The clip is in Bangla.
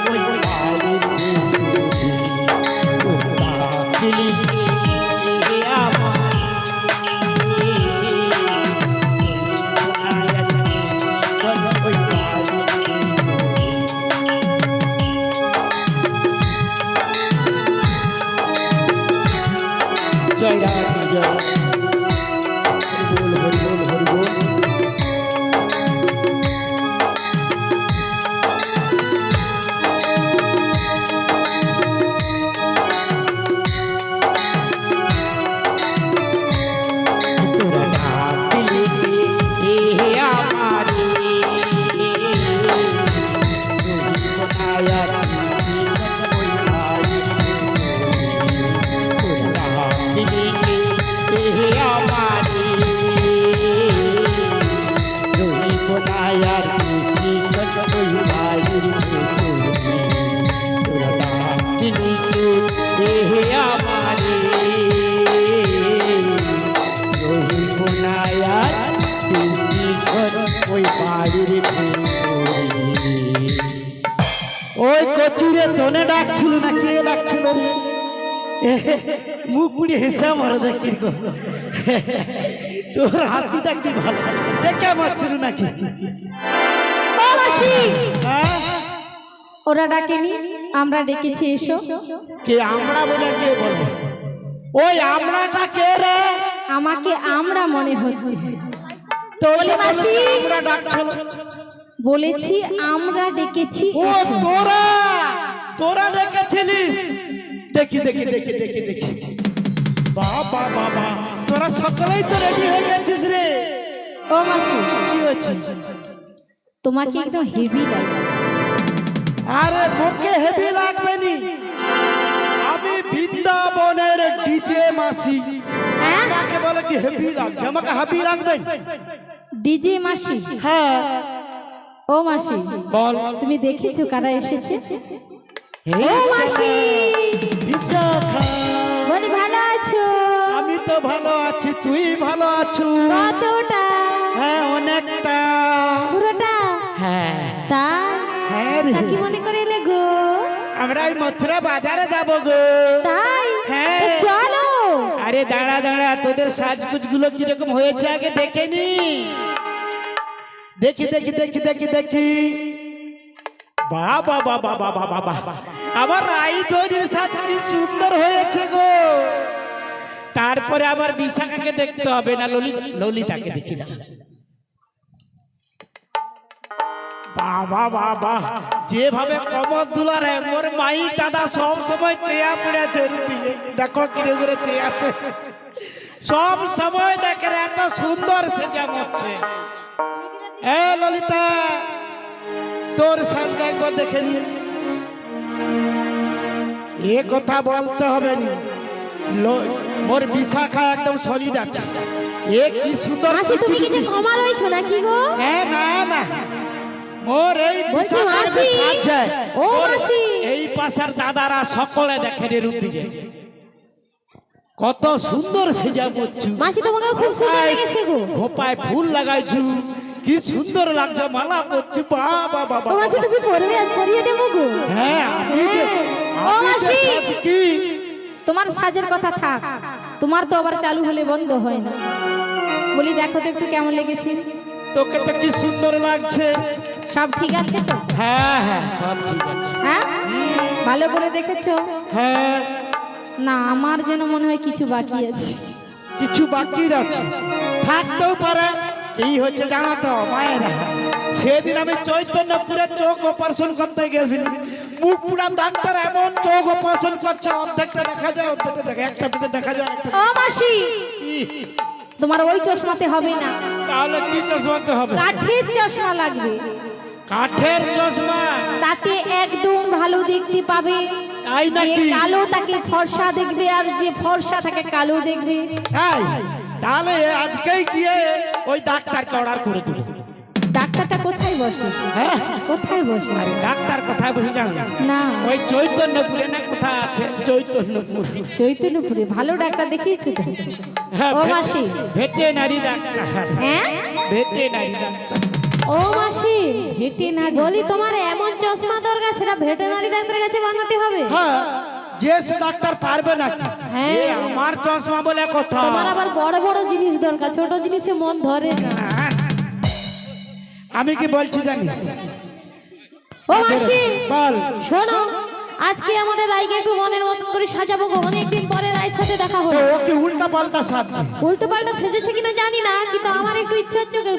ওই বাড়ির ভেতরে জয় রাধে জয় হরি বল হরি বল হরি বল ওই কচুরে তোনে ডাকছিল না কে ডাকছিল রে মুখ পুড়িয়ে হেসে মারো দেখ কিরকম তোর হাসিটা কি ভালো ডেকে মারছিল নাকি ওরা ডাকেনি আমরা ডেকেছি এসো কে আমরা বলে কে বলে ওই আমরাটা কে রে আমাকে আমরা মনে হচ্ছে তোলে মাসি আমরা ডাকছিল বলেছি আমরা ডেকেছি ও তোরা তোরা ডেকেছিলিস দেখি দেখি দেখি দেখি দেখি বাবা বাবা তোরা সকলেই তো রেডি হয়ে গেছিস রে ও মাসি কি হচ্ছে তোমাকে একদম হেভি লাগছে আরে মোকে হেভি লাগবে নি আমি বৃন্দাবনের ডিজে মাসি আমাকে বলে কি হেভি লাগছে আমাকে হেভি লাগবে ডিজে মাসি হ্যাঁ ও মাসি বল তুমি দেখেছো কারা এসেছে ও মাসি বিশাখা বলি ভালো আছো আমি তো ভালো আছি তুই ভালো আছো কতটা হ্যাঁ অনেকটা পুরোটা হ্যাঁ তা হ্যাঁ রে কি মনে করে এলে গো আমরা এই মথুরা বাজারে যাব গো তাই হ্যাঁ তো চলো আরে দাঁড়া দাঁড়া তোদের সাজগুজ গুলো কিরকম হয়েছে আগে দেখে নি দেখি দেখি দেখি দেখি দেখি বাবা বাবা বাবা বাবা আমার রাই তৈরির সাজ কি সুন্দর হয়েছে গো তারপরে আমার বিশাখাকে দেখতে হবে না ললিতাকে দেখি না বাবা বাবা যেভাবে কমর দুলার মোর মাই দাদা সব সময় চেয়া পড়েছে দেখো কিরে করে চেয়ে আছে সব সময় দেখে এত সুন্দর সেজা মরছে এ ললিতা তোর সাজটা একবার দেখে নি এ কথা বলতে হবে না মোর বিশাখা একদম সলিড আছে এ কি সুন্দর মাসি তুমি কিছু কমা রয়েছো নাকি গো হ্যাঁ না না মোর এই বিশাখার যে সাজ ও মাসি এই পাশের দাদারা সকলে দেখে রে রুদিকে কত সুন্দর সেজা করছু মাসি তোমাকে খুব সুন্দর লেগেছে গো খোপায় ফুল লাগাইছু কি সুন্দর লাগছে মালা করছু বাবা বাবা ও মাসি তুমি পরবে আর পরিয়ে দেব গো হ্যাঁ ও মাসি কি তোমার সাজের কথা থাক তোমার তো আবার চালু হলে বন্ধ হয় না বলি দেখো তো একটু কেমন লেগেছে তোকে তো কি সুন্দর লাগছে সব ঠিক আছে তো হ্যাঁ হ্যাঁ সব ঠিক আছে হ্যাঁ ভালো করে দেখেছো হ্যাঁ না আমার যেন মনে হয় কিছু বাকি আছে কিছু বাকি আছে থাকতেও পারে এই হচ্ছে জানো তো মায়েরা সেদিন আমি চৈতন্যপুরে চোখ অপারেশন করতে গেছিলাম মুখ পুরা ডাক্তার এমন চোখ অপারেশন করছে অর্ধেকটা দেখা যায় অর্ধেকটা দেখা একটা থেকে দেখা যায় ও মাসি তোমার ওই চশমাতে হবে না তাহলে কি চশমাতে হবে কাঠের চশমা লাগবে কাঠের চশমা তাতে একদম ভালো দেখতে পাবে তাই নাকি যে কালো তাকে ফর্সা দেখবে আর যে ফর্সা তাকে কালো দেখবে এই তাহলে আজকেই গিয়ে ওই ডাক্তারকে অর্ডার করে দেব ডাক্তারটা কোথায় বসে হ্যাঁ কোথায় বসে আরে ডাক্তার কোথায় বসে জানো না ওই চৈতন্যপুরে না কোথায় আছে চৈতন্যপুর চৈতন্যপুরে ভালো ডাক্তার দেখিয়েছো তো হ্যাঁ, ও মাসি ভেটেরিনারি ডাক্তার হ্যাঁ ভেটেরিনারি ডাক্তার ও মাসি ভেটেরিনারি বলি তোমার এমন চশমা দরকার সেটা ভেটেরিনারি ডাক্তারের কাছে বানাতে হবে। হ্যাঁ, যে সে ডাক্তার পারবে নাকি? হ্যাঁ। এ আমার চশমা বলে কথা। তোমার আবার বড় বড় জিনিস দরকার, ছোট জিনিসে মন ধরে না। আমি কি বলছি জানিস? ও মাসি বল। শোনো, আজকে আমাদের রায়কে একটু মনের মতন করে সাজাবো গো। অনেকদিন পরে রায়ের সাথে দেখা তো হলো। ও কি উল্টা পাল্টা সাজছে? উল্টো পাল্টা সেজেছে কিনা জানি না, কিন্তু আমার একটু ইচ্ছে হচ্ছে ওকে